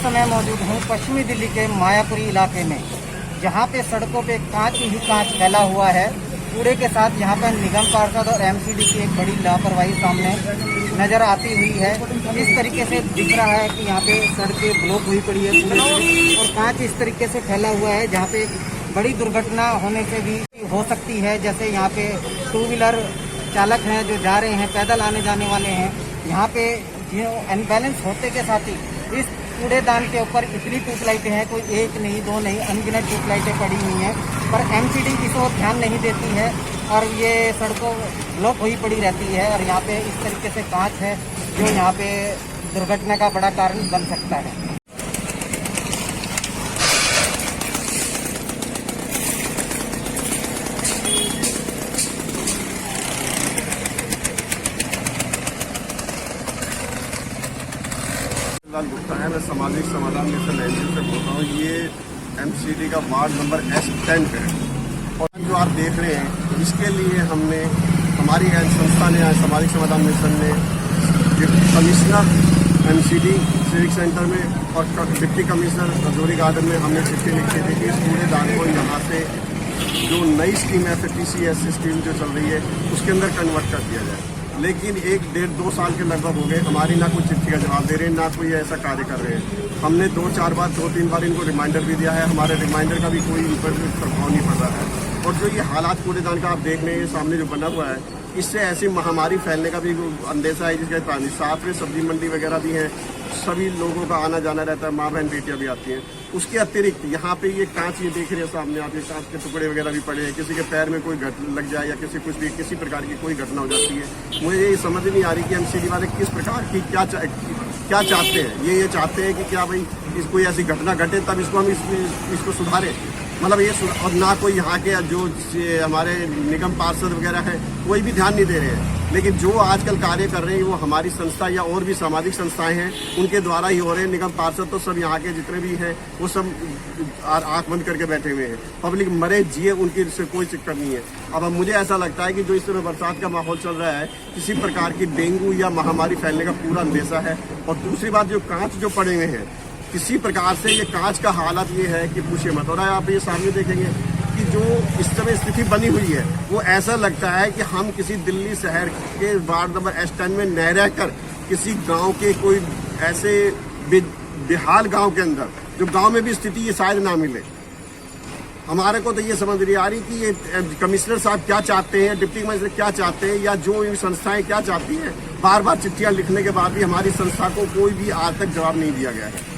समय मौजूद हूँ पश्चिमी दिल्ली के मायापुरी इलाके में, जहाँ पे सड़कों पे कांच ही कांच फैला हुआ है। कूड़े के साथ यहाँ पर निगम पार्षद और एमसीडी की एक बड़ी लापरवाही सामने नजर आती हुई है। इस तरीके से दिख रहा है कि यहाँ पे सड़कें ब्लॉक हुई पड़ी है पूरे और कांच इस तरीके से फैला हुआ है, जहाँ पे बड़ी दुर्घटना होने से भी हो सकती है। जैसे यहाँ पे टू व्हीलर चालक हैं जो जा रहे हैं, पैदल आने जाने वाले हैं, यहाँ पे अनबैलेंस होते के साथ ही इस कूड़ेदान के ऊपर इतनी ट्यूबलाइटें हैं, कोई एक नहीं दो नहीं अनगिनत ट्यूबलाइटें पड़ी हुई हैं, पर एमसीडी इस ओर ध्यान नहीं देती है और ये सड़कों ब्लॉक हुई पड़ी रहती है। और यहाँ पे इस तरीके से कांच है जो यहाँ पे दुर्घटना का बड़ा कारण बन सकता है। लाल गुप्ता है, मैं सामाजिक समाधान मिशन एनजीओ से बोल रहा हूँ। ये एमसीडी का वार्ड नंबर S10 है और जो आप देख रहे हैं इसके लिए हमने हमारी संस्था ने सामाजिक समाधान मिशन ने कमिश्नर एमसीडी सिविक सेंटर में और डिप्टी कमिश्नर रजौरी गार्डन में हमने चिट्ठी लिखी थी कि इस कूड़ेदान को यहाँ से जो नई स्कीम है PCS स्कीम जो चल रही है उसके अंदर कन्वर्ट कर दिया जाए। लेकिन 1-1.5-2 साल के लगभग हो गए, हमारी ना कोई चिट्ठी का जवाब दे रहे हैं, ना कोई ऐसा कार्य कर रहे हैं। हमने 2-4 बार 2-3 बार इनको रिमाइंडर भी दिया है, हमारे रिमाइंडर का भी कोई इन पर प्रभाव नहीं पड़ रहा है। और जो ये हालात कूड़ेदान का आप देख रहे हैं सामने जो बना हुआ है, इससे ऐसी महामारी फैलने का भी अंदेशा है जिसका साथ में सब्जी मंडी वगैरह भी है, सभी लोगों का आना जाना रहता है, माँ बहन बेटियाँ भी आती हैं। उसके अतिरिक्त यहाँ पे ये कांच ये देख रहे हैं सामने आप, ये कांच के टुकड़े वगैरह भी पड़े हैं, किसी के पैर में कोई लग जाए या किसी प्रकार की कोई घटना हो जाती है। मुझे ये समझ नहीं आ रही कि एमसीडी वाले किस प्रकार की क्या चाहते हैं। ये चाहते हैं कि क्या भाई इस कोई ऐसी घटना घटे तब इसको हम इसको सुधारें, मतलब ये और ना कोई यहाँ के जो हमारे निगम पार्षद वगैरह हैं कोई भी ध्यान नहीं दे रहे हैं। लेकिन जो आजकल कार्य कर रहे हैं वो हमारी संस्था या और भी सामाजिक संस्थाएं हैं उनके द्वारा ही हो रहे हैं। निगम पार्षद तो सब यहाँ के जितने भी हैं वो सब आंख बंद करके बैठे हुए हैं, पब्लिक मरे जिए उनकी इससे कोई दिक्कत नहीं है। अब मुझे ऐसा लगता है कि जो इस समय बरसात का माहौल चल रहा है, किसी प्रकार की डेंगू या महामारी फैलने का पूरा अंदेशा है। और दूसरी बात, जो कांच जो पड़े हुए हैं किसी प्रकार से, ये कांच का हालत ये है कि पूछिए मत। और आप ये सामने देखेंगे कि जो इस समय स्थिति बनी हुई है वो ऐसा लगता है कि हम किसी दिल्ली शहर के वार्ड नंबर S10 में न रहकर किसी गांव के कोई ऐसे बेहाल गांव के अंदर, जो गांव में भी स्थिति ये शायद ना मिले। हमारे को तो ये समझ नहीं आ रही कि ये कमिश्नर साहब क्या चाहते हैं, डिप्टी कमिश्नर क्या चाहते हैं, या जो ये संस्थाएं क्या चाहती हैं। बार बार चिट्ठियां लिखने के बाद भी हमारी संस्था को कोई भी आज तक जवाब नहीं दिया गया है।